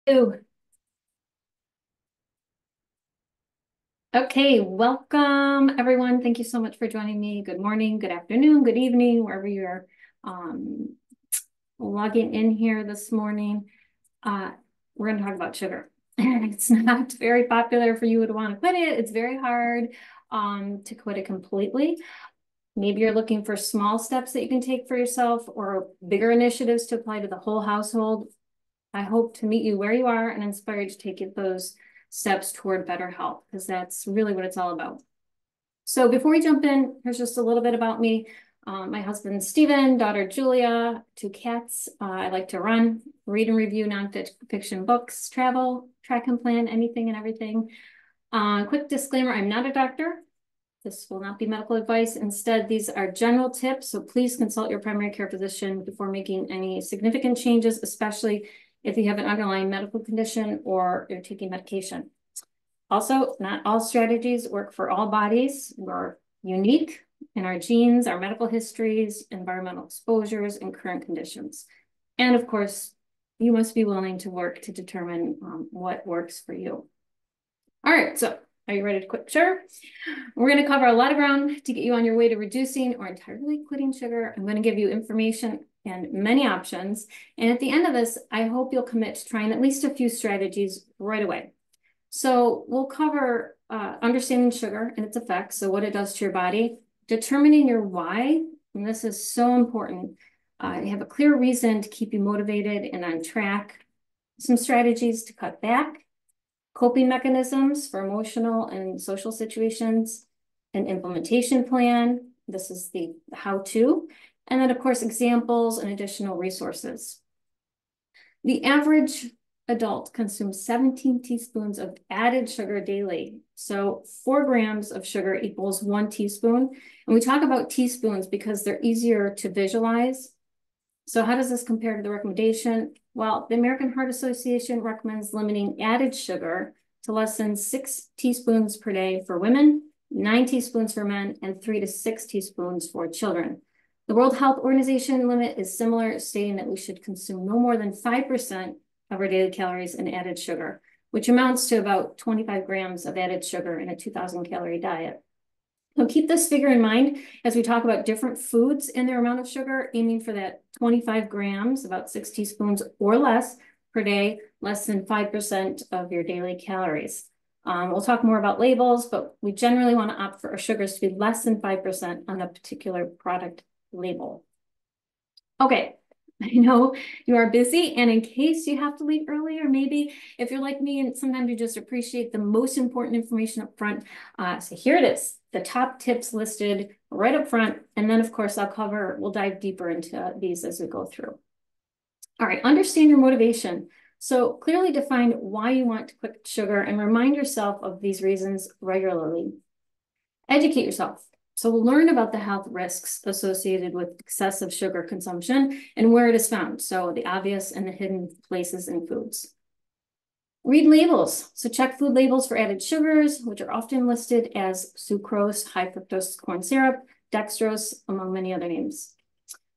Ooh. Okay, welcome everyone. Thank you so much for joining me. Good morning, good afternoon, good evening, wherever you're um, logging in here this morning. Uh, we're going to talk about sugar. It's not very popular for you to want to quit it. It's very hard to quit it completely. Maybe you're looking for small steps that you can take for yourself or bigger initiatives to apply to the whole household. I hope to meet you where you are and inspire you to take those steps toward better health, because that's really what it's all about. So before we jump in, here's just a little bit about me. My husband, Stephen, daughter, Julia, two cats. I like to run, read and review nonfiction books, travel, track and plan anything and everything. Quick disclaimer, I'm not a doctor. This will not be medical advice. Instead, these are general tips. So please consult your primary care physician before making any significant changes, especially if you have an underlying medical condition or you're taking medication. Also, not all strategies work for all bodies. We're unique in our genes, our medical histories, environmental exposures, and current conditions. And of course, you must be willing to work to determine what works for you. All right, so are you ready to quit sugar? We're going to cover a lot of ground to get you on your way to reducing or entirely quitting sugar. I'm going to give you information and many options. And at the end of this, I hope you'll commit to trying at least a few strategies right away. So we'll cover understanding sugar and its effects, so what it does to your body, determining your why, and this is so important. You have a clear reason to keep you motivated and on track, some strategies to cut back, coping mechanisms for emotional and social situations, an implementation plan. This is the how-to, and then of course, examples and additional resources. The average adult consumes 17 teaspoons of added sugar daily. So 4 grams of sugar equals 1 teaspoon. And we talk about teaspoons because they're easier to visualize. So how does this compare to the recommendation? Well, the American Heart Association recommends limiting added sugar to less than 6 teaspoons per day for women, 9 teaspoons for men, and 3 to 6 teaspoons for children. The World Health Organization limit is similar, stating that we should consume no more than 5% of our daily calories in added sugar, which amounts to about 25 grams of added sugar in a 2,000 calorie diet. So keep this figure in mind as we talk about different foods and their amount of sugar, aiming for that 25 grams, about 6 teaspoons or less per day, less than 5% of your daily calories. We'll talk more about labels, but we generally want to opt for our sugars to be less than 5% on a particular product label. Okay, I know you are busy, and in case you have to leave early, or maybe if you're like me and sometimes you just appreciate the most important information up front, so here it is, the top tips listed right up front, and then of course we'll dive deeper into these as we go through. All right, understand your motivation. So clearly define why you want to quit sugar and remind yourself of these reasons regularly. Educate yourself. So we'll learn about the health risks associated with excessive sugar consumption and where it is found. So the obvious and the hidden places in foods. Read labels. So check food labels for added sugars, which are often listed as sucrose, high fructose corn syrup, dextrose, among many other names.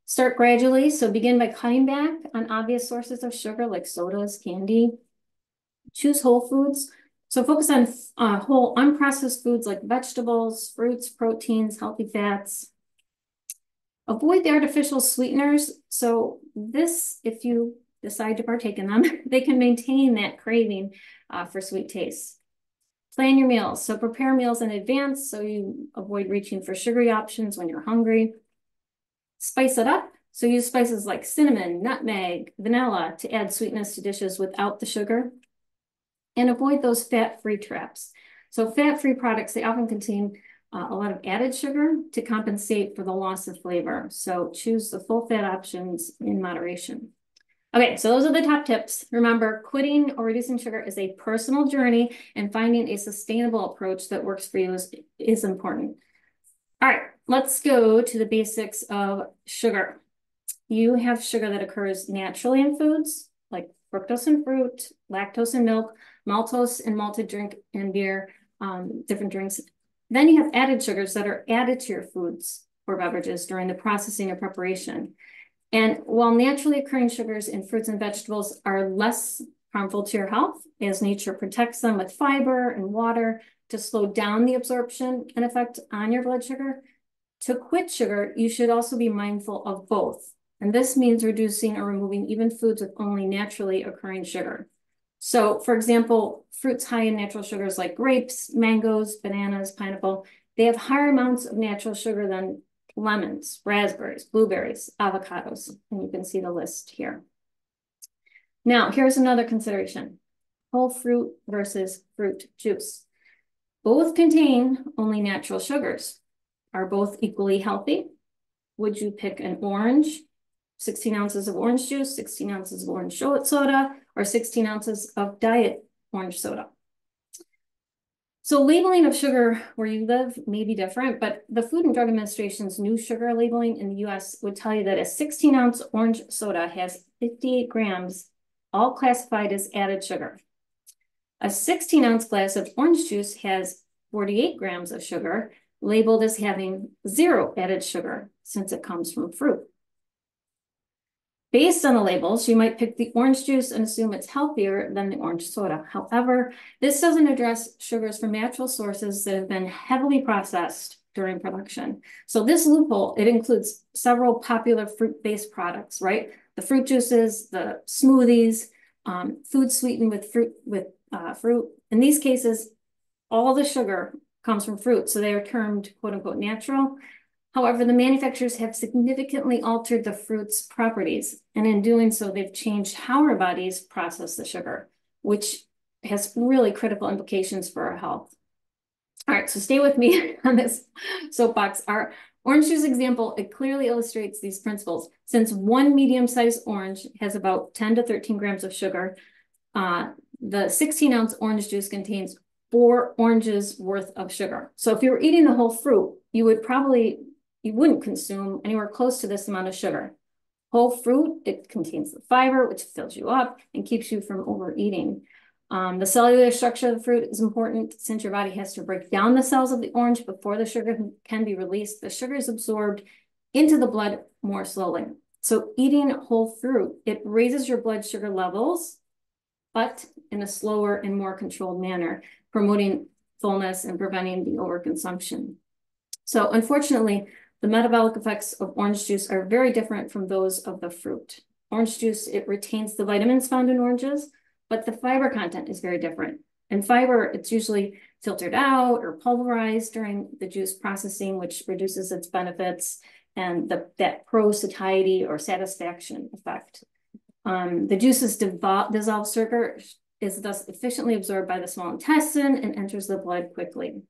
Start gradually. So begin by cutting back on obvious sources of sugar like sodas, candy. Choose whole foods. So focus on whole unprocessed foods like vegetables, fruits, proteins, healthy fats. Avoid the artificial sweeteners. So this, if you decide to partake in them, they can maintain that craving for sweet tastes. Plan your meals. So prepare meals in advance so you avoid reaching for sugary options when you're hungry. Spice it up. So use spices like cinnamon, nutmeg, vanilla to add sweetness to dishes without the sugar. And avoid those fat-free traps. So fat-free products, they often contain a lot of added sugar to compensate for the loss of flavor. So choose the full fat options in moderation. Okay, so those are the top tips. Remember, quitting or reducing sugar is a personal journey, and finding a sustainable approach that works for you is important. All right, let's go to the basics of sugar. You have sugar that occurs naturally in foods, like fructose in fruit, lactose in milk, maltose in malted drink and beer, different drinks. Then you have added sugars that are added to your foods or beverages during the processing or preparation. And while naturally occurring sugars in fruits and vegetables are less harmful to your health, as nature protects them with fiber and water to slow down the absorption and effect on your blood sugar. To quit sugar, you should also be mindful of both. And this means reducing or removing even foods with only naturally occurring sugar. So, for example, fruits high in natural sugars like grapes, mangoes, bananas, pineapple, they have higher amounts of natural sugar than lemons, raspberries, blueberries, avocados, and you can see the list here. Now, here's another consideration: whole fruit versus fruit juice. Both contain only natural sugars. Are both equally healthy? Would you pick an orange, 16 ounces of orange juice, 16 ounces of orange soda, or 16 ounces of diet orange soda? So labeling of sugar where you live may be different, but the Food and Drug Administration's new sugar labeling in the US would tell you that a 16-ounce orange soda has 58 grams, all classified as added sugar. A 16-ounce glass of orange juice has 48 grams of sugar, labeled as having 0 added sugar since it comes from fruit. Based on the labels, you might pick the orange juice and assume it's healthier than the orange soda. However, this doesn't address sugars from natural sources that have been heavily processed during production. So this loophole, it includes several popular fruit-based products, right? The fruit juices, the smoothies, food sweetened with fruit. In these cases, all the sugar comes from fruit, so they are termed quote unquote natural. However, the manufacturers have significantly altered the fruit's properties, and in doing so, they've changed how our bodies process the sugar, which has really critical implications for our health. All right, so stay with me on this soapbox. Our orange juice example, it clearly illustrates these principles. Since one medium-sized orange has about 10 to 13 grams of sugar, the 16-ounce orange juice contains 4 oranges worth of sugar. So if you were eating the whole fruit, you wouldn't consume anywhere close to this amount of sugar. Whole fruit, it contains the fiber, which fills you up and keeps you from overeating. The cellular structure of the fruit is important since your body has to break down the cells of the orange before the sugar can be released. The sugar is absorbed into the blood more slowly. So eating whole fruit, it raises your blood sugar levels, but in a slower and more controlled manner, promoting fullness and preventing the overconsumption. So unfortunately, the metabolic effects of orange juice are very different from those of the fruit. Orange juice, it retains the vitamins found in oranges, but the fiber content is very different. And fiber, it's usually filtered out or pulverized during the juice processing, which reduces its benefits and that pro-satiety or satisfaction effect. The juice's dissolved sugar is thus efficiently absorbed by the small intestine and enters the blood quickly.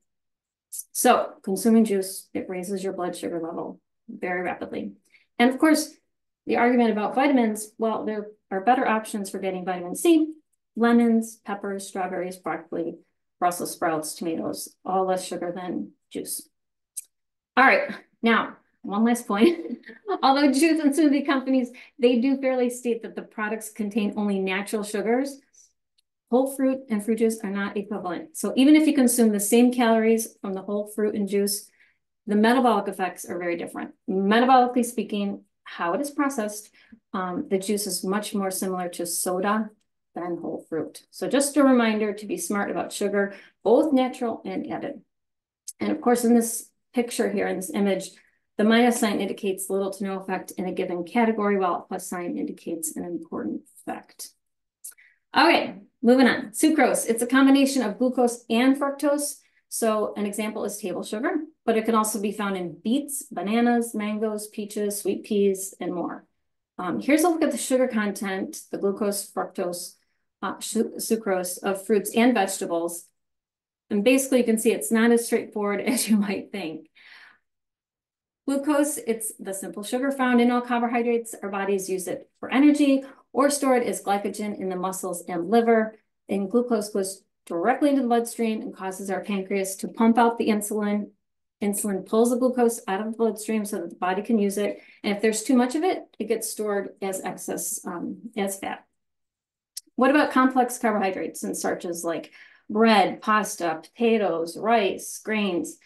So consuming juice, it raises your blood sugar level very rapidly. And of course, the argument about vitamins, well, there are better options for getting vitamin C: lemons, peppers, strawberries, broccoli, Brussels sprouts, tomatoes, all less sugar than juice. All right, now, one last point. Although juice and smoothie companies, they do fairly state that the products contain only natural sugars, whole fruit and fruit juice are not equivalent. So even if you consume the same calories from the whole fruit and juice, the metabolic effects are very different. Metabolically speaking, how it is processed, the juice is much more similar to soda than whole fruit. So just a reminder to be smart about sugar, both natural and added. And of course, in this picture here, in this image, the minus sign indicates little to no effect in a given category, while a plus sign indicates an important effect. Okay, moving on. Sucrose, it's a combination of glucose and fructose. So an example is table sugar, but it can also be found in beets, bananas, mangoes, peaches, sweet peas, and more. Here's a look at the sugar content, the glucose, fructose, sucrose of fruits and vegetables. And basically you can see it's not as straightforward as you might think. Glucose, it's the simple sugar found in all carbohydrates. Our bodies use it for energy or store it as glycogen in the muscles and liver. And glucose goes directly into the bloodstream and causes our pancreas to pump out the insulin. Insulin pulls the glucose out of the bloodstream so that the body can use it. And if there's too much of it, it gets stored as excess, as fat. What about complex carbohydrates and starches like bread, pasta, potatoes, rice, grains?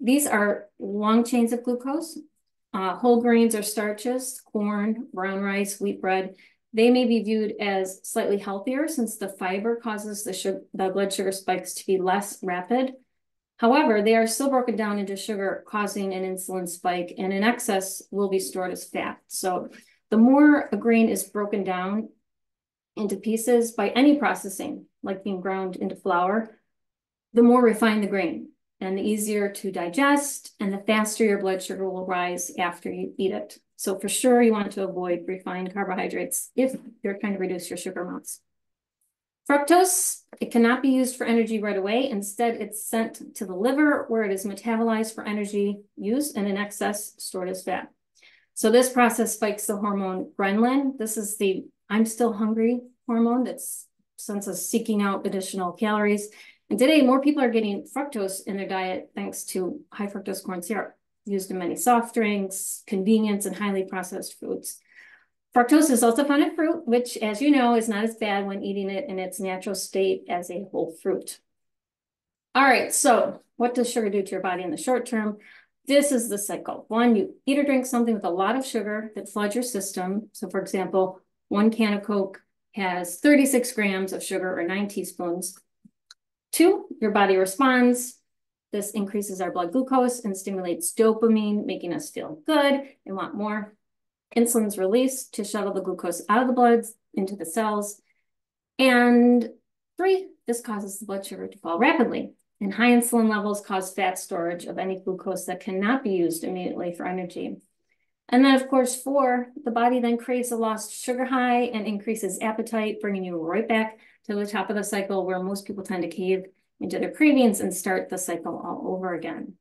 These are long chains of glucose. Whole grains or starches, corn, brown rice, wheat bread. They may be viewed as slightly healthier since the fiber causes the blood sugar spikes to be less rapid. However, they are still broken down into sugar, causing an insulin spike, and in excess will be stored as fat. So the more a grain is broken down into pieces by any processing, like being ground into flour, the more refined the grain and the easier to digest and the faster your blood sugar will rise after you eat it. So for sure, you want to avoid refined carbohydrates if you're trying to reduce your sugar amounts. Fructose, it cannot be used for energy right away. Instead, it's sent to the liver where it is metabolized for energy use and in excess stored as fat. So this process spikes the hormone ghrelin. This is the I'm still hungry hormone that's sends us seeking out additional calories. And today, more people are getting fructose in their diet thanks to high fructose corn syrup used in many soft drinks, convenience, and highly processed foods. Fructose is also found in fruit, which, as you know, is not as bad when eating it in its natural state as a whole fruit. All right, so what does sugar do to your body in the short term? This is the cycle. One, you eat or drink something with a lot of sugar that floods your system. So for example, 1 can of Coke has 36 grams of sugar or 9 teaspoons. 2, your body responds. This increases our blood glucose and stimulates dopamine, making us feel good and want more. Insulin's released to shuttle the glucose out of the blood into the cells. And 3, this causes the blood sugar to fall rapidly. And high insulin levels cause fat storage of any glucose that cannot be used immediately for energy. And then, of course, 4, the body then craves a lost sugar high and increases appetite, bringing you right back to the top of the cycle where most people tend to cave into their cravings and start the cycle all over again.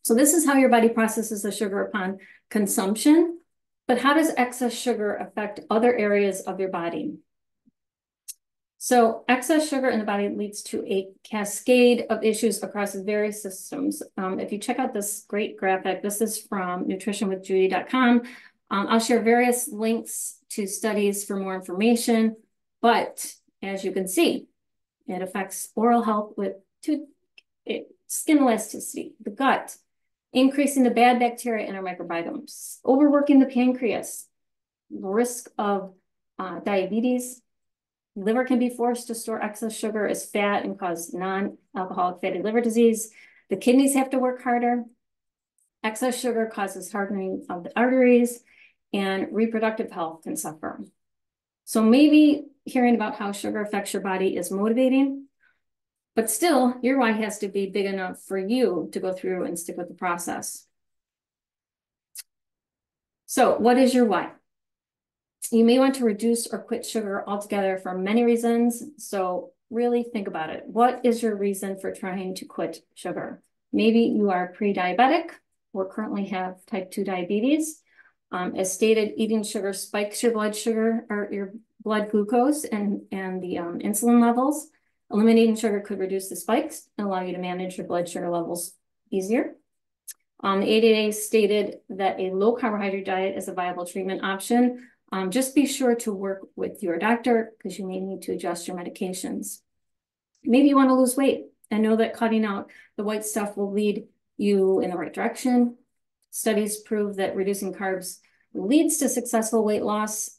So this is how your body processes the sugar upon consumption. But how does excess sugar affect other areas of your body? So excess sugar in the body leads to a cascade of issues across various systems. If you check out this great graphic, this is from nutritionwithjudy.com. I'll share various links to studies for more information, but as you can see, it affects oral health with skin elasticity, the gut, increasing the bad bacteria in our microbiomes, overworking the pancreas, risk of diabetes. Liver can be forced to store excess sugar as fat and cause non-alcoholic fatty liver disease. The kidneys have to work harder. Excess sugar causes hardening of the arteries, and reproductive health can suffer. So maybe hearing about how sugar affects your body is motivating, but still, your why has to be big enough for you to go through and stick with the process. So what is your why? You may want to reduce or quit sugar altogether for many reasons. So really think about it. What is your reason for trying to quit sugar? Maybe you are pre-diabetic or currently have type 2 diabetes. As stated, eating sugar spikes your blood sugar or your blood glucose and the insulin levels. Eliminating sugar could reduce the spikes and allow you to manage your blood sugar levels easier. The ADA stated that a low carbohydrate diet is a viable treatment option. Just be sure to work with your doctor because you may need to adjust your medications. Maybe you want to lose weight and know that cutting out the white stuff will lead you in the right direction. Studies prove that reducing carbs leads to successful weight loss.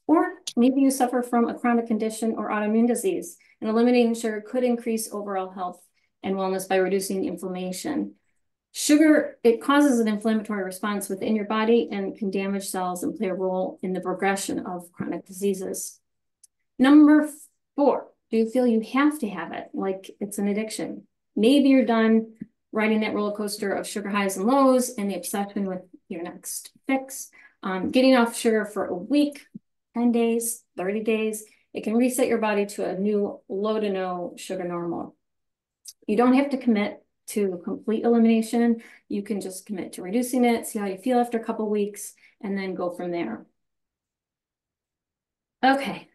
Or maybe you suffer from a chronic condition or autoimmune disease, and eliminating sugar could increase overall health and wellness by reducing inflammation. Sugar, it causes an inflammatory response within your body and can damage cells and play a role in the progression of chronic diseases. Number 4, do you feel you have to have it, like it's an addiction? Maybe you're done riding that roller coaster of sugar highs and lows and the obsession with your next fix. Getting off sugar for a week, 10 days, 30 days, it can reset your body to a new low to no sugar normal. You don't have to commit to complete elimination. You can just commit to reducing it, see how you feel after a couple weeks, and then go from there. Okay.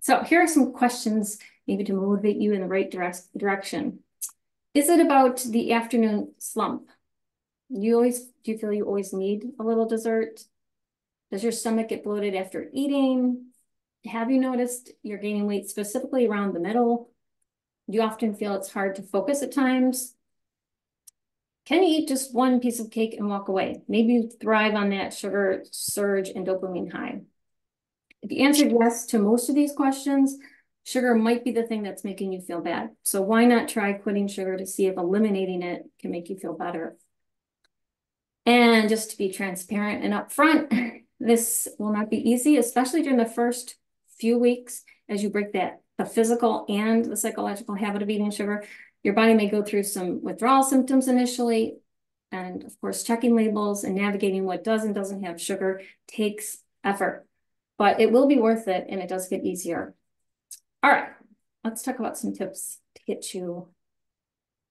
So here are some questions maybe to motivate you in the right direction. Is it about the afternoon slump? Do you feel you always need a little dessert? Does your stomach get bloated after eating? Have you noticed you're gaining weight specifically around the middle? Do you often feel it's hard to focus at times? Can you eat just one piece of cake and walk away? Maybe you thrive on that sugar surge and dopamine high. If you answered yes to most of these questions, sugar might be the thing that's making you feel bad. So why not try quitting sugar to see if eliminating it can make you feel better? And just to be transparent and upfront, this will not be easy, especially during the first few weeks as you break the physical and the psychological habit of eating sugar. Your body may go through some withdrawal symptoms initially. And of course, checking labels and navigating what does and doesn't have sugar takes effort, but it will be worth it and it does get easier. All right, let's talk about some tips to get you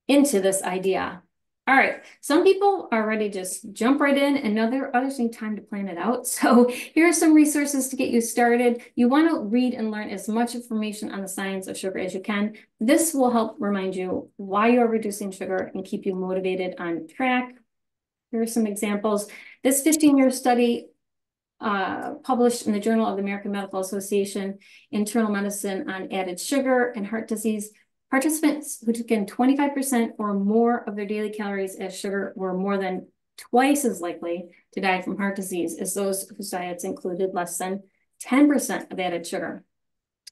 into this idea. All right, some people are ready to just jump right in, and others need time to plan it out. So here are some resources to get you started. You want to read and learn as much information on the science of sugar as you can. This will help remind you why you're reducing sugar and keep you motivated on track. Here are some examples. This 15-year study published in the Journal of the American Medical Association, Internal Medicine on added sugar and heart disease. Participants who took in 25% or more of their daily calories as sugar were more than twice as likely to die from heart disease as those whose diets included less than 10% of added sugar.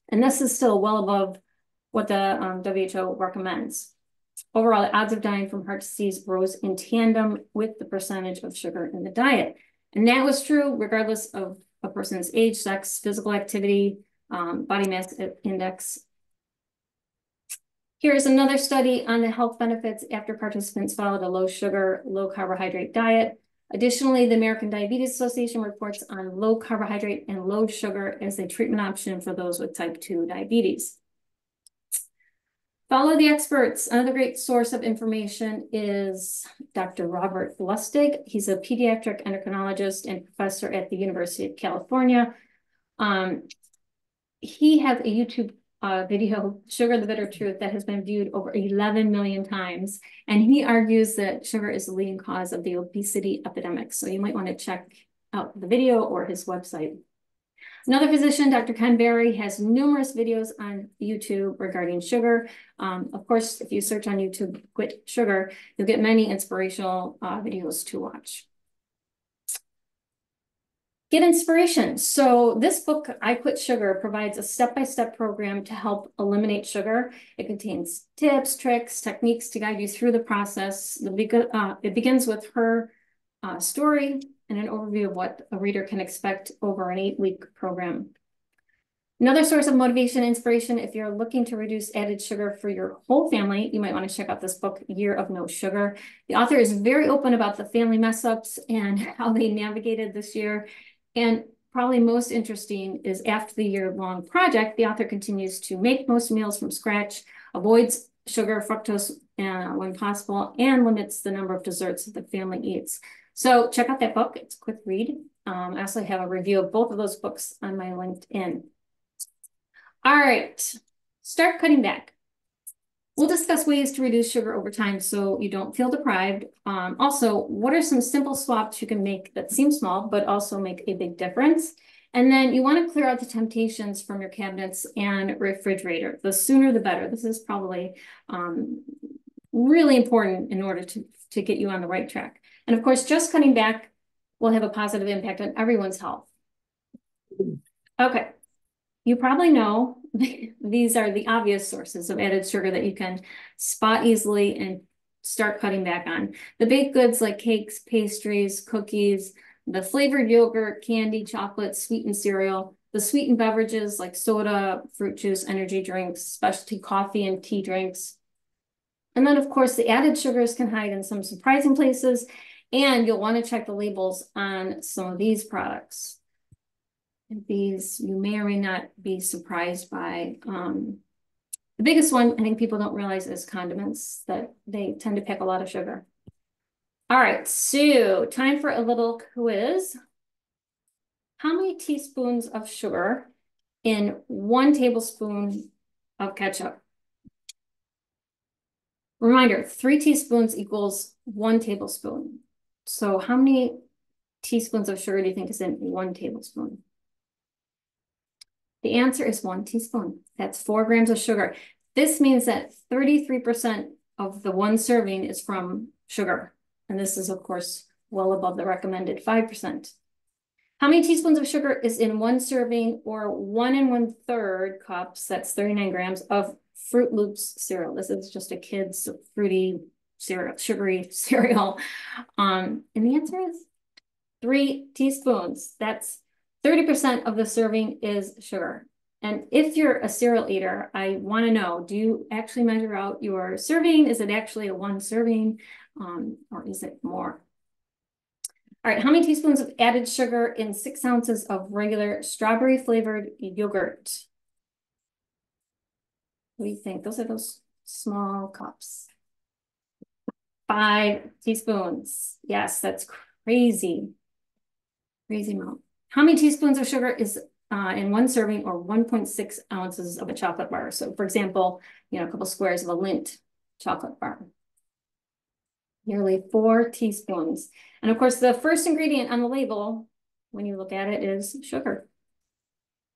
And this is still well above what the WHO recommends. Overall, the odds of dying from heart disease rose in tandem with the percentage of sugar in the diet. And that was true regardless of a person's age, sex, physical activity, body mass index. Here's another study on the health benefits after participants followed a low sugar, low carbohydrate diet. Additionally, the American Diabetes Association reports on low carbohydrate and low sugar as a treatment option for those with type 2 diabetes. Follow the experts. Another great source of information is Dr. Robert Lustig. He's a pediatric endocrinologist and professor at the University of California. He has a YouTube video, Sugar, the Bitter Truth, that has been viewed over 11 million times. And he argues that sugar is the leading cause of the obesity epidemic. So you might want to check out the video or his website. Another physician, Dr. Ken Berry, has numerous videos on YouTube regarding sugar. Of course, if you search on YouTube, quit sugar, you'll get many inspirational videos to watch. Get inspiration. So this book, I Quit Sugar, provides a step-by-step program to help eliminate sugar. It contains tips, tricks, techniques to guide you through the process. It begins with her story and an overview of what a reader can expect over an 8-week program. Another source of motivation and inspiration, if you're looking to reduce added sugar for your whole family, you might want to check out this book, Year of No Sugar. The author is very open about the family mess-ups and how they navigated this year. And probably most interesting is after the year-long project, the author continues to make most meals from scratch, avoids sugar, fructose when possible, and limits the number of desserts that the family eats. So check out that book. It's a quick read. I also have a review of both of those books on my LinkedIn. All right, start cutting back. We'll discuss ways to reduce sugar over time so you don't feel deprived. Also, what are some simple swaps you can make that seem small, but also make a big difference? And then you want to clear out the temptations from your cabinets and refrigerator. The sooner, the better. This is probably really important in order to get you on the right track. And of course, just cutting back will have a positive impact on everyone's health. Okay. You probably know these are the obvious sources of added sugar that you can spot easily and start cutting back on. The baked goods like cakes, pastries, cookies, the flavored yogurt, candy, chocolate, sweetened cereal, the sweetened beverages like soda, fruit juice, energy drinks, specialty coffee and tea drinks. And then, of course, the added sugars can hide in some surprising places, and you'll want to check the labels on some of these products. These you may or may not be surprised by. The biggest one I think people don't realize is condiments, that they tend to pack a lot of sugar. All right, so time for a little quiz. How many teaspoons of sugar in 1 tablespoon of ketchup? Reminder, 3 teaspoons equals 1 tablespoon. So how many teaspoons of sugar do you think is in 1 tablespoon? The answer is 1 teaspoon. That's 4 grams of sugar. This means that 33% of the 1 serving is from sugar. And this is, of course, well above the recommended 5%. How many teaspoons of sugar is in one serving or 1 1/3 cups, that's 39 grams, of Fruit Loops cereal? This is just a kid's fruity cereal, sugary cereal. And the answer is 3 teaspoons. That's 30% of the serving is sugar. And if you're a cereal eater, I want to know, do you actually measure out your serving? Is it actually a 1 serving, or is it more? All right, how many teaspoons of added sugar in 6 ounces of regular strawberry flavored yogurt? What do you think? Those are those small cups. 5 teaspoons. Yes, that's crazy. Crazy amount. How many teaspoons of sugar is in 1 serving or 1.6 ounces of a chocolate bar? So for example, a couple squares of a Lindt chocolate bar. Nearly 4 teaspoons. And of course, the first ingredient on the label, when you look at it, is sugar.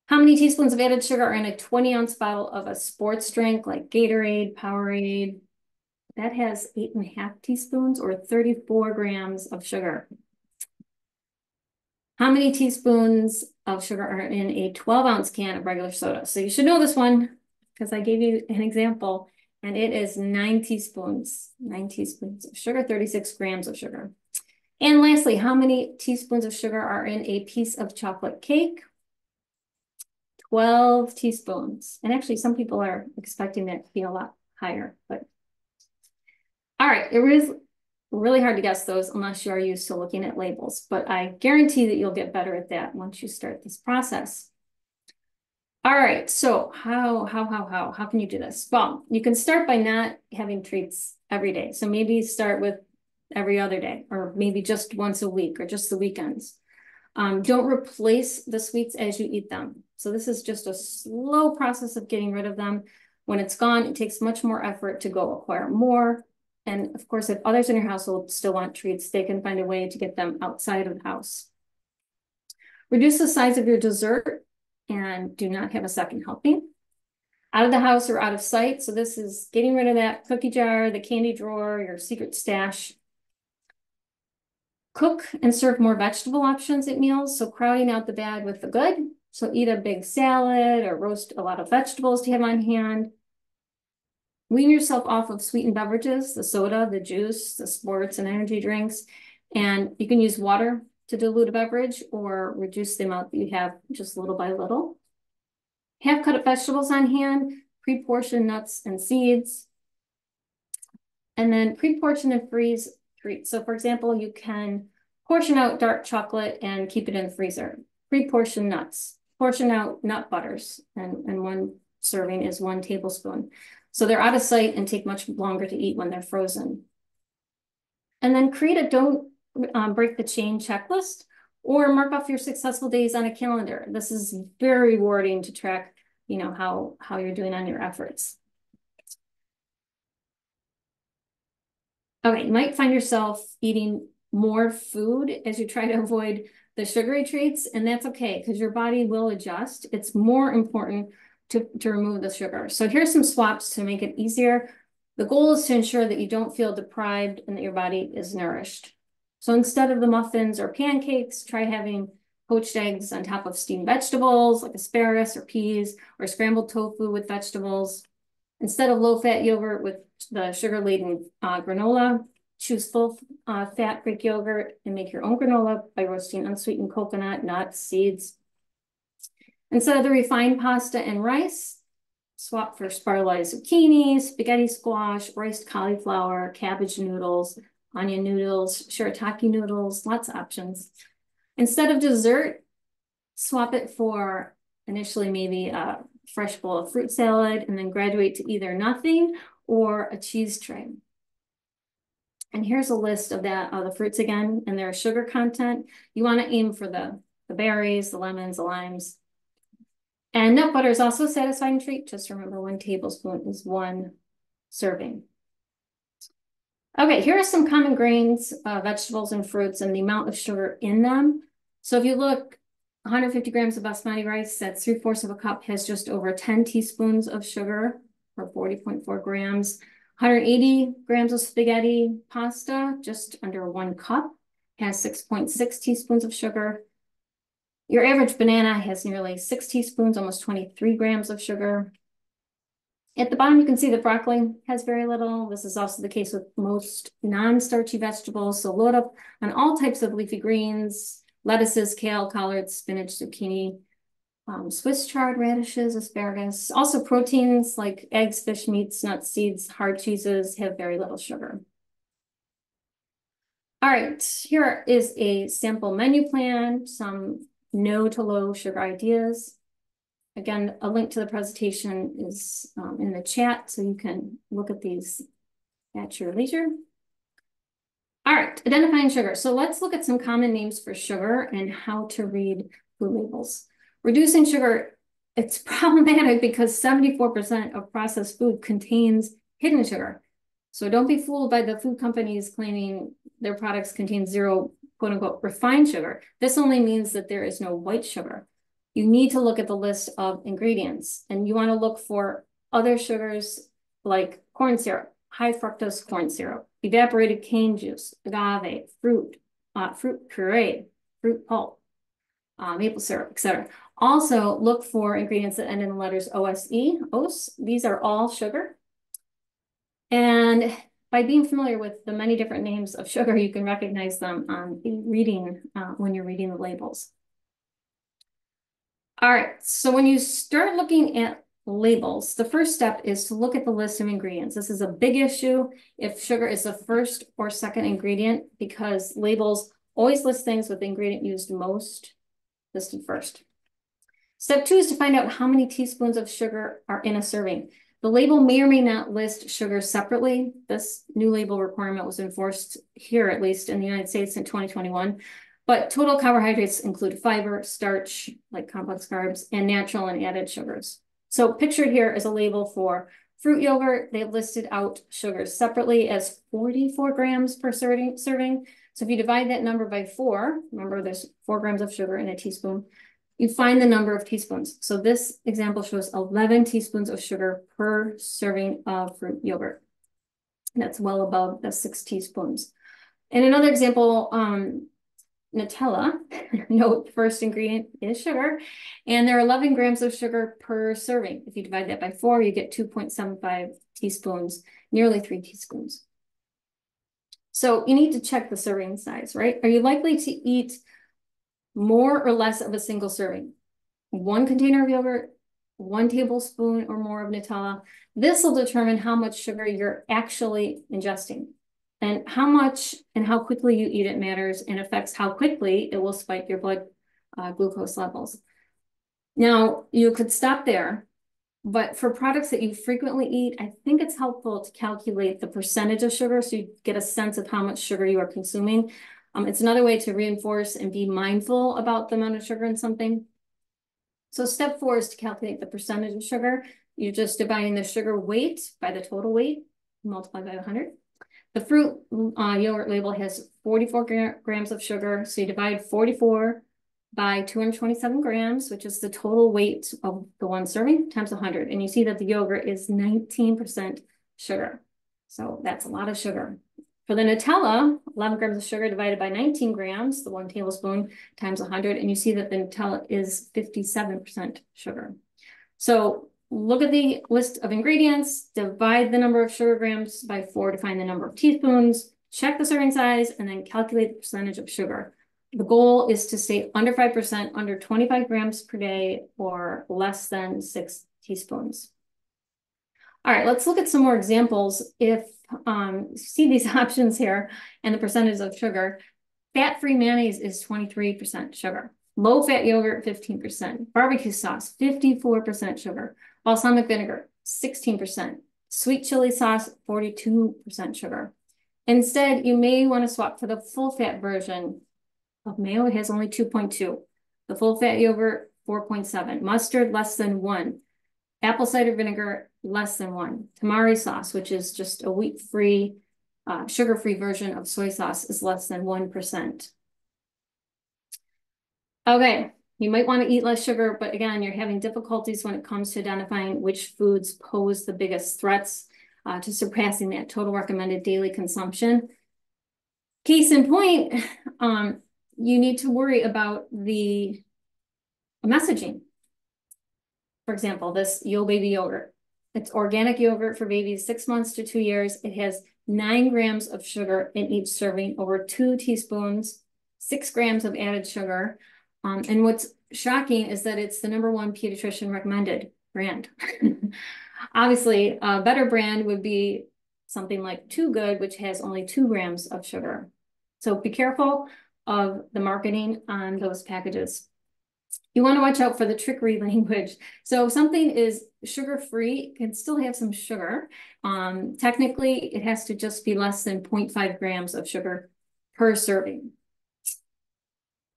How many teaspoons of added sugar are in a 20-ounce bottle of a sports drink like Gatorade, Powerade? That has 8.5 teaspoons or 34 grams of sugar. How many teaspoons of sugar are in a 12-ounce can of regular soda? So you should know this one because I gave you an example, and it is 9 teaspoons. 9 teaspoons of sugar, 36 grams of sugar. And lastly, how many teaspoons of sugar are in a piece of chocolate cake? 12 teaspoons. And actually, some people are expecting that to be a lot higher. But all right, it is really hard to guess those unless you are used to looking at labels. But I guarantee that you'll get better at that once you start this process. All right, so how can you do this? Well, you can start by not having treats every day. So maybe start with every other day, or maybe just once a week, or just the weekends. Don't replace the sweets as you eat them. So this is just a slow process of getting rid of them. When it's gone, it takes much more effort to go acquire more. And of course, if others in your household still want treats, they can find a way to get them outside of the house. Reduce the size of your dessert and do not have a second helping. Out of the house or out of sight. So this is getting rid of that cookie jar, the candy drawer, your secret stash. Cook and serve more vegetable options at meals. So crowding out the bad with the good. So eat a big salad or roast a lot of vegetables to have on hand. Wean yourself off of sweetened beverages, the soda, the juice, the sports and energy drinks. And you can use water to dilute a beverage or reduce the amount that you have just little by little. Have cut up vegetables on hand, pre-portion nuts and seeds. And then pre-portion and freeze treats. So for example, you can portion out dark chocolate and keep it in the freezer. Pre-portion nuts, portion out nut butters, and 1 serving is 1 tablespoon. So they're out of sight and take much longer to eat when they're frozen. And then create a don't break the chain checklist or mark off your successful days on a calendar. This is very rewarding to track, how you're doing on your efforts. Okay, you might find yourself eating more food as you try to avoid the sugary treats, and that's okay because your body will adjust. It's more important to remove the sugar. So here's some swaps to make it easier. The goal is to ensure that you don't feel deprived and that your body is nourished. So instead of the muffins or pancakes, try having poached eggs on top of steamed vegetables like asparagus or peas, or scrambled tofu with vegetables. Instead of low-fat yogurt with the sugar-laden granola, choose full-fat Greek yogurt and make your own granola by roasting unsweetened coconut, nuts, seeds. Instead of the refined pasta and rice, swap for spiralized zucchini, spaghetti squash, riced cauliflower, cabbage noodles, onion noodles, shirataki noodles, lots of options. Instead of dessert, swap it for initially maybe a fresh bowl of fruit salad and then graduate to either nothing or a cheese tray. And here's a list of the fruits again and their sugar content. You want to aim for the berries, the lemons, the limes. And nut butter is also a satisfying treat. Just remember 1 tablespoon is 1 serving. Okay, here are some common grains, vegetables, and fruits and the amount of sugar in them. So if you look, 150 grams of basmati rice, that's 3/4 of a cup, has just over 10 teaspoons of sugar, or 40.4 grams. 180 grams of spaghetti pasta, just under 1 cup, has 6.6 teaspoons of sugar. Your average banana has nearly 6 teaspoons, almost 23 grams of sugar. At the bottom, you can see that broccoli has very little. This is also the case with most non-starchy vegetables. So load up on all types of leafy greens, lettuces, kale, collards, spinach, zucchini, Swiss chard, radishes, asparagus. Also proteins like eggs, fish, meats, nuts, seeds, hard cheeses have very little sugar. All right, here is a sample menu plan, some no to low sugar ideas. Again, a link to the presentation is in the chat, so you can look at these at your leisure. All right, identifying sugar. So let's look at some common names for sugar and how to read food labels. Reducing sugar, it's problematic because 74% of processed food contains hidden sugar. So don't be fooled by the food companies claiming their products contain zero, quote unquote, refined sugar. This only means that there is no white sugar. You need to look at the list of ingredients, and you want to look for other sugars like corn syrup, high fructose corn syrup, evaporated cane juice, agave, fruit puree, fruit pulp, maple syrup, etc. Also, look for ingredients that end in the letters OSE. These are all sugar. And by being familiar with the many different names of sugar, you can recognize them on the reading when you're reading the labels. All right, so when you start looking at labels, the first step is to look at the list of ingredients. This is a big issue if sugar is the first or second ingredient, because labels always list things with the ingredient used most listed first. Step 2 is to find out how many teaspoons of sugar are in a serving. The label may or may not list sugar separately. This new label requirement was enforced here, at least in the United States, in 2021. But total carbohydrates include fiber, starch, like complex carbs, and natural and added sugars. So pictured here is a label for fruit yogurt. They've listed out sugars separately as 44 grams per serving. So if you divide that number by 4, remember there's 4 grams of sugar in a teaspoon, you find the number of teaspoons. So this example shows 11 teaspoons of sugar per serving of fruit yogurt. That's well above the 6 teaspoons. In another example, Nutella, note first ingredient is sugar, and there are 11 grams of sugar per serving. If you divide that by 4, you get 2.75 teaspoons, nearly 3 teaspoons. So you need to check the serving size, right? Are you likely to eat more or less of a single serving? 1 container of yogurt, 1 tablespoon or more of Nutella. This will determine how much sugar you're actually ingesting. And how much and how quickly you eat it matters and affects how quickly it will spike your blood glucose levels. Now, you could stop there, but for products that you frequently eat, I think it's helpful to calculate the percentage of sugar so you get a sense of how much sugar you are consuming. It's another way to reinforce and be mindful about the amount of sugar in something. So step 4 is to calculate the percentage of sugar. You're just dividing the sugar weight by the total weight, multiplied by 100. The fruit yogurt label has 44 grams of sugar. So you divide 44 by 227 grams, which is the total weight of the 1 serving, times 100. And you see that the yogurt is 19% sugar. So that's a lot of sugar. For the Nutella, 11 grams of sugar divided by 19 grams, the 1 tablespoon times 100. And you see that the Nutella is 57% sugar. So look at the list of ingredients, divide the number of sugar grams by 4 to find the number of teaspoons, check the serving size, and then calculate the percentage of sugar. The goal is to stay under 5%, under 25 grams per day, or less than 6 teaspoons. All right, let's look at some more examples. If you see these options here and the percentage of sugar, fat-free mayonnaise is 23% sugar. Low-fat yogurt, 15%. Barbecue sauce, 54% sugar. Balsamic vinegar, 16%. Sweet chili sauce, 42% sugar. Instead, you may want to swap to the full-fat version of mayo. It has only 2.2. The full-fat yogurt, 4.7. Mustard, less than 1. Apple cider vinegar, less than 1. Tamari sauce, which is just a wheat-free, sugar-free version of soy sauce, is less than 1%. Okay, you might want to eat less sugar, but again, you're having difficulties when it comes to identifying which foods pose the biggest threats. to surpassing that total recommended daily consumption. Case in point, you need to worry about the messaging. For example, this Yo Baby yogurt. It's organic yogurt for babies 6 months to 2 years. It has 9 grams of sugar in each serving, over 2 teaspoons, 6 grams of added sugar. And what's shocking is that it's the #1 pediatrician recommended brand. Obviously, a better brand would be something like Too Good, which has only 2 grams of sugar. So be careful of the marketing on those packages. You want to watch out for the trickery language. So if something is sugar-free, it can still have some sugar. Technically, it has to just be less than 0.5 grams of sugar per serving.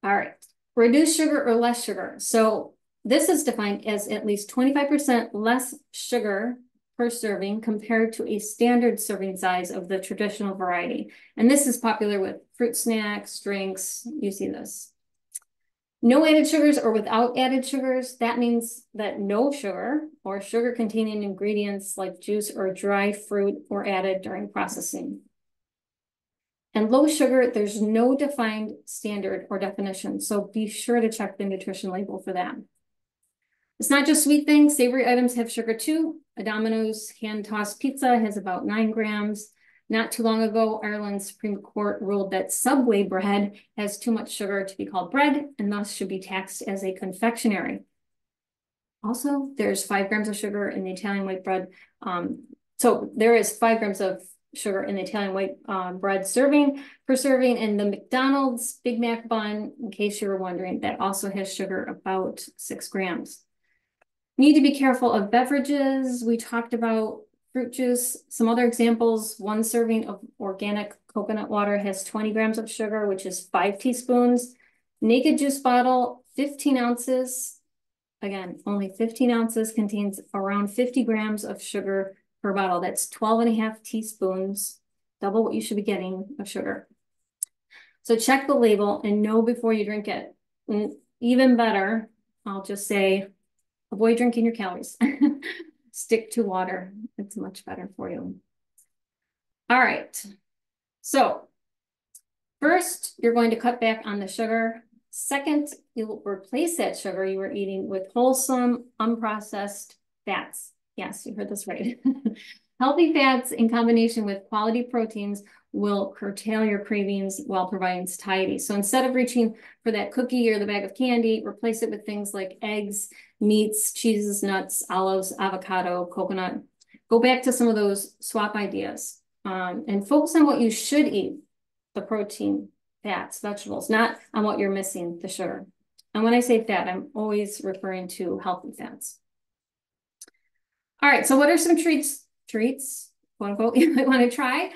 All right, reduce sugar or less sugar. So this is defined as at least 25% less sugar per serving compared to a standard serving size of the traditional variety. And this is popular with fruit snacks, drinks. You see this. No added sugars or without added sugars, that means that no sugar or sugar-containing ingredients like juice or dry fruit were added during processing. And low sugar, there's no defined standard or definition, so be sure to check the nutrition label for that. It's not just sweet things. Savory items have sugar too. A Domino's hand-tossed pizza has about 9 grams. Not too long ago, Ireland's Supreme Court ruled that Subway bread has too much sugar to be called bread and thus should be taxed as a confectionery. Also, there's 5 grams of sugar in the Italian white bread. So there is 5 grams of sugar in the Italian white bread per serving. And the McDonald's Big Mac bun, in case you were wondering, that also has sugar about 6 grams. Need to be careful of beverages. We talked about fruit juice. Some other examples, 1 serving of organic coconut water has 20 grams of sugar, which is 5 teaspoons. Naked juice bottle, 15 ounces. Again, only 15 ounces contains around 50 grams of sugar per bottle. That's 12.5 teaspoons, double what you should be getting of sugar. So check the label and know before you drink it. And even better, I'll just say, avoid drinking your calories. Stick to water. It's much better for you. All right. So first, you're going to cut back on the sugar. Second, you'll replace that sugar you were eating with wholesome, unprocessed fats. Yes, you heard this right. Healthy fats in combination with quality proteins will curtail your cravings while providing satiety. So instead of reaching for that cookie or the bag of candy, replace it with things like eggs, meats, cheeses, nuts, olives, avocado, coconut. Go back to some of those swap ideas and focus on what you should eat, the protein, fats, vegetables, not on what you're missing, the sugar. And when I say fat, I'm always referring to healthy fats. All right, so what are some treats, quote unquote, you might want to try?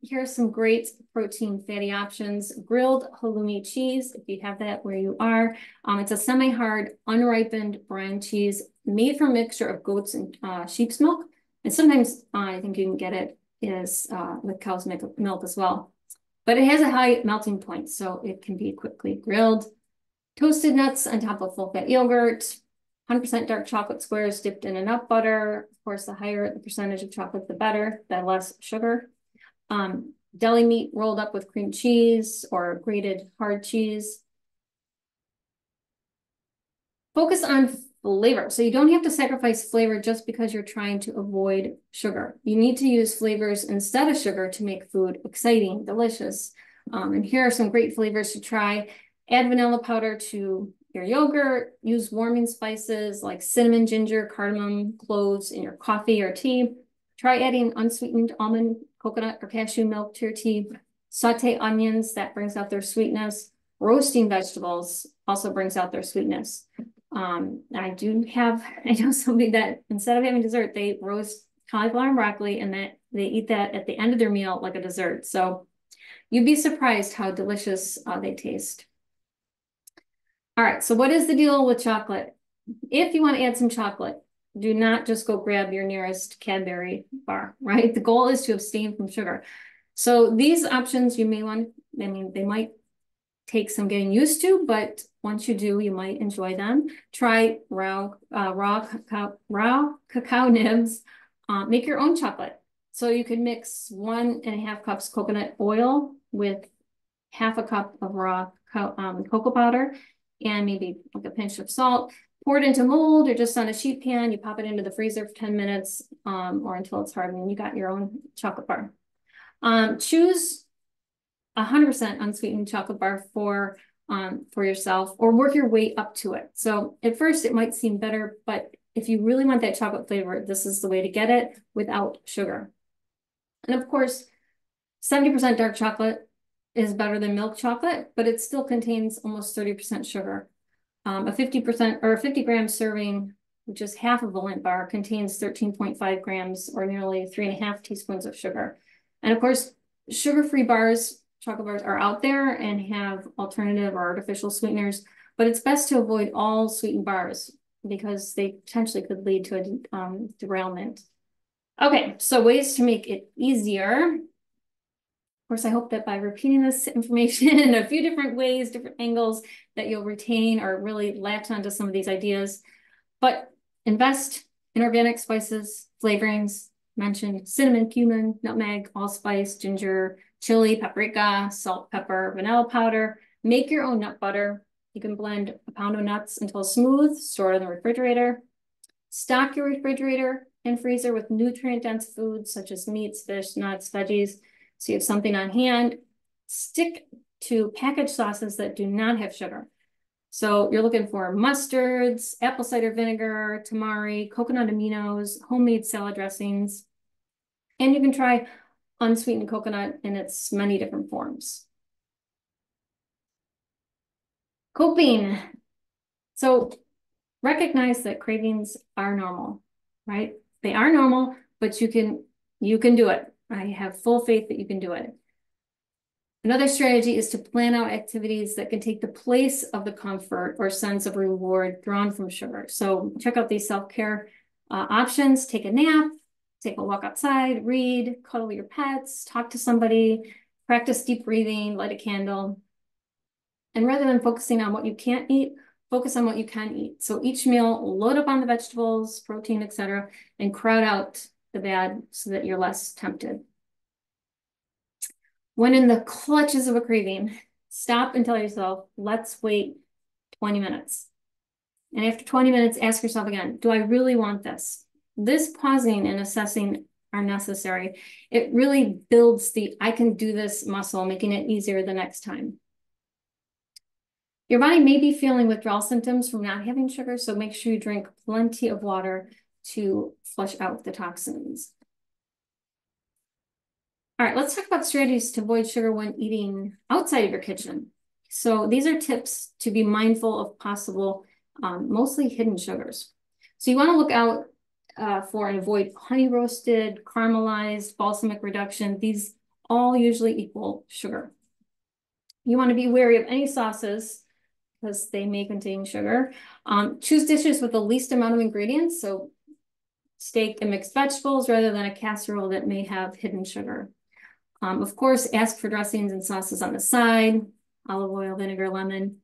Here are some great protein fatty options. Grilled halloumi cheese, if you have that where you are. It's a semi-hard, unripened brine cheese made from a mixture of goat's and sheep's milk. And sometimes I think you can get it with cow's milk as well. But it has a high melting point, so it can be quickly grilled. Toasted nuts on top of full-fat yogurt. 100% dark chocolate squares dipped in a nut butter. Of course, the higher the percentage of chocolate, the better, the less sugar. Deli meat rolled up with cream cheese or grated hard cheese. Focus on flavor. So you don't have to sacrifice flavor just because you're trying to avoid sugar. You need to use flavors instead of sugar to make food exciting, delicious. And here are some great flavors to try. Add vanilla powder to your yogurt. Use warming spices like cinnamon, ginger, cardamom, cloves in your coffee or tea. Try adding unsweetened almond, coconut, or cashew milk to your tea. Saute onions, that brings out their sweetness. Roasting vegetables also brings out their sweetness. I know somebody that instead of having dessert, they roast cauliflower and broccoli and that they eat that at the end of their meal like a dessert. So you'd be surprised how delicious they taste. All right, so what is the deal with chocolate? If you want to add some chocolate, do not just go grab your nearest Cadbury bar, right? The goal is to abstain from sugar. So these options you may want, they might take some getting used to, but once you do, you might enjoy them. Try raw cacao nibs. Make your own chocolate. So you could mix 1.5 cups coconut oil with 1/2 cup of raw cocoa powder and maybe like a pinch of salt. Pour it into a mold or just on a sheet pan. You pop it into the freezer for 10 minutes or until it's hard, and you got your own chocolate bar. Choose 100% unsweetened chocolate bar for yourself, or work your way up to it. So at first it might seem better, but if you really want that chocolate flavor, this is the way to get it without sugar. And of course, 70% dark chocolate is better than milk chocolate, but it still contains almost 30% sugar. A 50% or a 50-gram serving, which is half of a Lindt bar, contains 13.5 grams or nearly 3.5 teaspoons of sugar. And of course, sugar-free bars, chocolate bars, are out there and have alternative or artificial sweeteners, but it's best to avoid all sweetened bars because they potentially could lead to a derailment. Okay, so ways to make it easier. Of course, I hope that by repeating this information in a few different ways, different angles, that you'll retain or really latch onto some of these ideas. But invest in organic spices, flavorings, mentioned cinnamon, cumin, nutmeg, allspice, ginger, chili, paprika, salt, pepper, vanilla powder. Make your own nut butter. You can blend a pound of nuts until smooth, store it in the refrigerator. Stock your refrigerator and freezer with nutrient-dense foods such as meats, fish, nuts, veggies, so you have something on hand. Stick to packaged sauces that do not have sugar. So you're looking for mustards, apple cider vinegar, tamari, coconut aminos, homemade salad dressings, and you can try unsweetened coconut in its many different forms. Coping. So recognize that cravings are normal, right? They are normal, but you can do it. I have full faith that you can do it. Another strategy is to plan out activities that can take the place of the comfort or sense of reward drawn from sugar. So check out these self-care options. Take a nap, take a walk outside, read, cuddle your pets, talk to somebody, practice deep breathing, light a candle. And rather than focusing on what you can't eat, focus on what you can eat. So each meal, load up on the vegetables, protein, etc., and crowd out the bad so that you're less tempted. When in the clutches of a craving, stop and tell yourself, let's wait 20 minutes. And after 20 minutes, ask yourself again, do I really want this? This pausing and assessing are necessary. It really builds the I can do this muscle, making it easier the next time. Your body may be feeling withdrawal symptoms from not having sugar, so make sure you drink plenty of water to flush out the toxins. All right, let's talk about strategies to avoid sugar when eating outside of your kitchen. So these are tips to be mindful of possible, mostly hidden sugars. So you want to look out for and avoid honey roasted, caramelized, balsamic reduction. These all usually equal sugar. You want to be wary of any sauces because they may contain sugar. Choose dishes with the least amount of ingredients. So steak and mixed vegetables rather than a casserole that may have hidden sugar. Of course, ask for dressings and sauces on the side, olive oil, vinegar, lemon.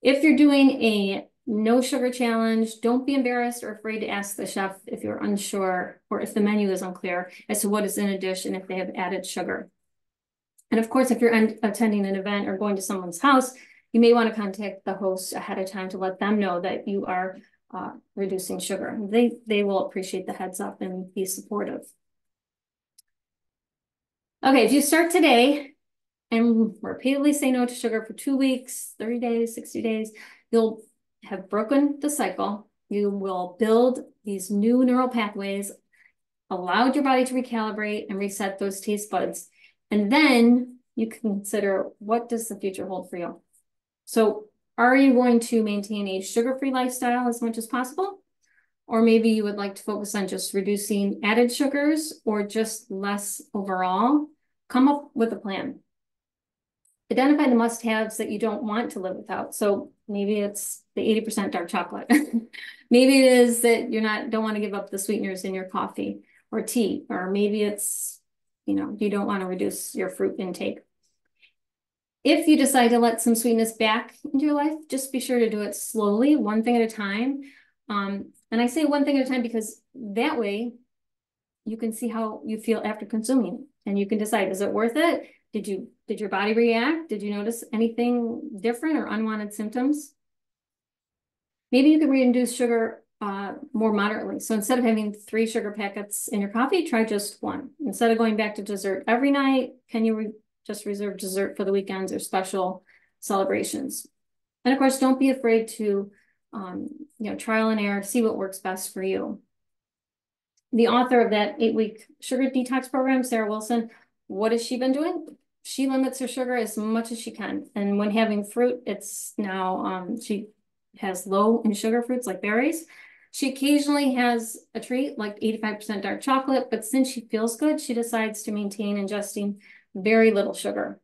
If you're doing a no sugar challenge, don't be embarrassed or afraid to ask the chef if you're unsure or if the menu is unclear as to what is in a dish and if they have added sugar. And of course, if you're attending an event or going to someone's house, you may want to contact the host ahead of time to let them know that you are reducing sugar. They will appreciate the heads up and be supportive. Okay, if you start today and repeatedly say no to sugar for 2 weeks, 30 days, 60 days, you'll have broken the cycle. You will build these new neural pathways, allowed your body to recalibrate and reset those taste buds. And then you can consider, what does the future hold for you? So are you going to maintain a sugar-free lifestyle as much as possible? Or maybe you would like to focus on just reducing added sugars or just less overall. Come up with a plan. Identify the must-haves that you don't want to live without. So maybe it's the 80% dark chocolate. Maybe it is that don't want to give up the sweeteners in your coffee or tea, or maybe it's, you don't want to reduce your fruit intake. If you decide to let some sweetness back into your life, just be sure to do it slowly, one thing at a time. And I say one thing at a time because that way you can see how you feel after consuming, and you can decide, is it worth it? Did your body react? Did you notice anything different or unwanted symptoms? Maybe you can reduce sugar more moderately. So instead of having 3 sugar packets in your coffee, try just 1. Instead of going back to dessert every night, can you just reserve dessert for the weekends or special celebrations? And of course, don't be afraid to, trial and error, see what works best for you. The author of that 8-week sugar detox program, Sarah Wilson, what has she been doing? She limits her sugar as much as she can. And when having fruit, it's now, she has low in sugar fruits like berries. She occasionally has a treat like 85% dark chocolate, but since she feels good, she decides to maintain ingesting very little sugar.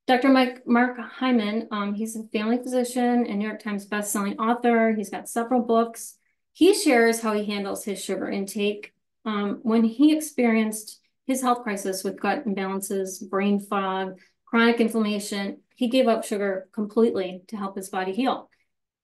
Dr. Mark Hyman, he's a family physician and New York Times bestselling author. He's got several books. He shares how he handles his sugar intake. When he experienced his health crisis with gut imbalances, brain fog, chronic inflammation, he gave up sugar completely to help his body heal.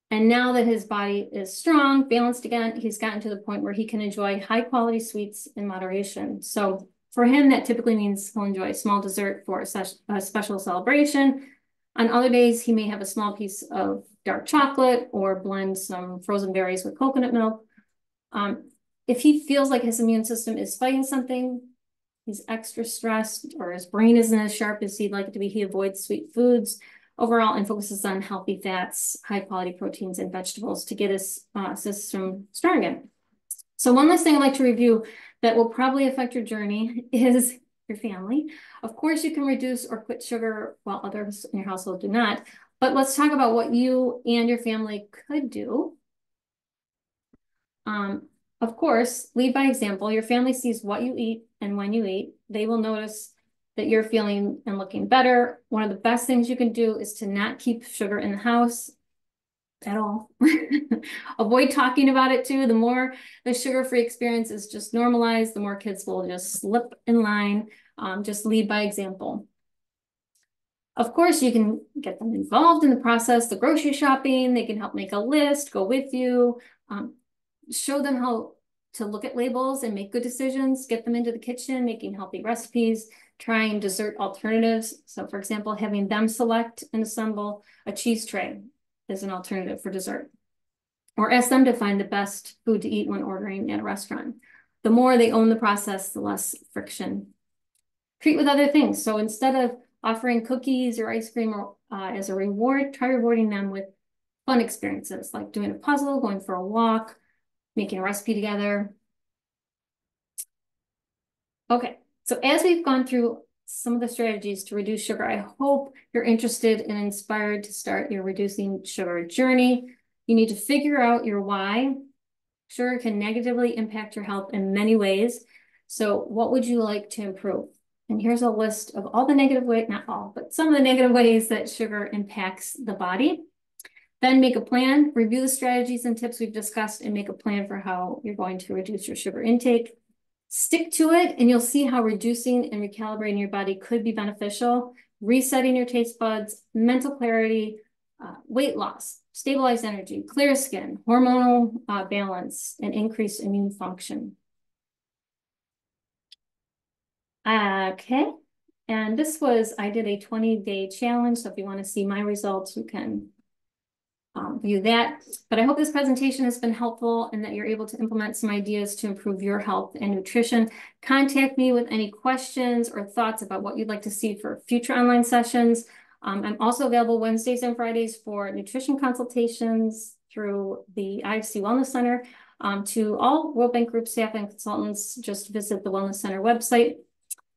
And now that his body is strong, balanced again, he's gotten to the point where he can enjoy high quality sweets in moderation. So for him, that typically means he'll enjoy a small dessert for a special celebration. On other days, he may have a small piece of dark chocolate or blend some frozen berries with coconut milk. If he feels like his immune system is fighting something, he's extra stressed, or his brain isn't as sharp as he'd like it to be, he avoids sweet foods overall and focuses on healthy fats, high quality proteins, and vegetables to get his system strong again. So one last thing I'd like to review that will probably affect your journey is your family. Of course, you can reduce or quit sugar while others in your household do not. But let's talk about what you and your family could do. Of course, lead by example. Your family sees what you eat and when you eat. They will notice that you're feeling and looking better. One of the best things you can do is to not keep sugar in the house at all. Avoid talking about it too. The more the sugar-free experience is just normalized, the more kids will just slip in line. Just lead by example. Of course, you can get them involved in the process, the grocery shopping. They can help make a list, go with you, show them how to look at labels and make good decisions, get them into the kitchen, making healthy recipes, trying dessert alternatives. So for example, having them select and assemble a cheese tray is an alternative for dessert. Or ask them to find the best food to eat when ordering at a restaurant. The more they own the process, the less friction. Treat with other things. So instead of offering cookies or ice cream as a reward, try rewarding them with fun experiences like doing a puzzle, going for a walk, making a recipe together. Okay, so as we've gone through some of the strategies to reduce sugar, I hope you're interested and inspired to start your reducing sugar journey. You need to figure out your why. Sugar can negatively impact your health in many ways. So what would you like to improve? And here's a list of all the negative ways, not all, but some of the negative ways that sugar impacts the body. Then make a plan, review the strategies and tips we've discussed, and make a plan for how you're going to reduce your sugar intake. Stick to it, and you'll see how reducing and recalibrating your body could be beneficial. Resetting your taste buds, mental clarity, weight loss, stabilized energy, clear skin, hormonal balance, and increased immune function. Okay, and this was, I did a 20-day challenge, so if you want to see my results, you can view that. But I hope this presentation has been helpful and that you're able to implement some ideas to improve your health and nutrition. Contact me with any questions or thoughts about what you'd like to see for future online sessions. I'm also available Wednesdays and Fridays for nutrition consultations through the IFC Wellness Center. To all World Bank Group staff and consultants, just visit the Wellness Center website.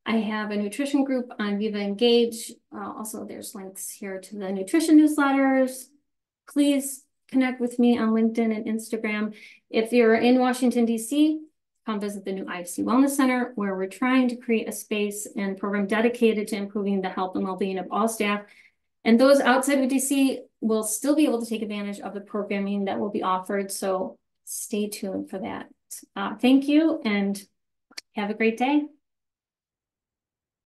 I have a nutrition group on Viva Engage. Also, there's links here to the nutrition newsletters. Please connect with me on LinkedIn and Instagram. If you're in Washington, D.C., come visit the new IFC Wellness Center, where we're trying to create a space and program dedicated to improving the health and well-being of all staff. And those outside of DC will still be able to take advantage of the programming that will be offered. So stay tuned for that. Thank you and have a great day.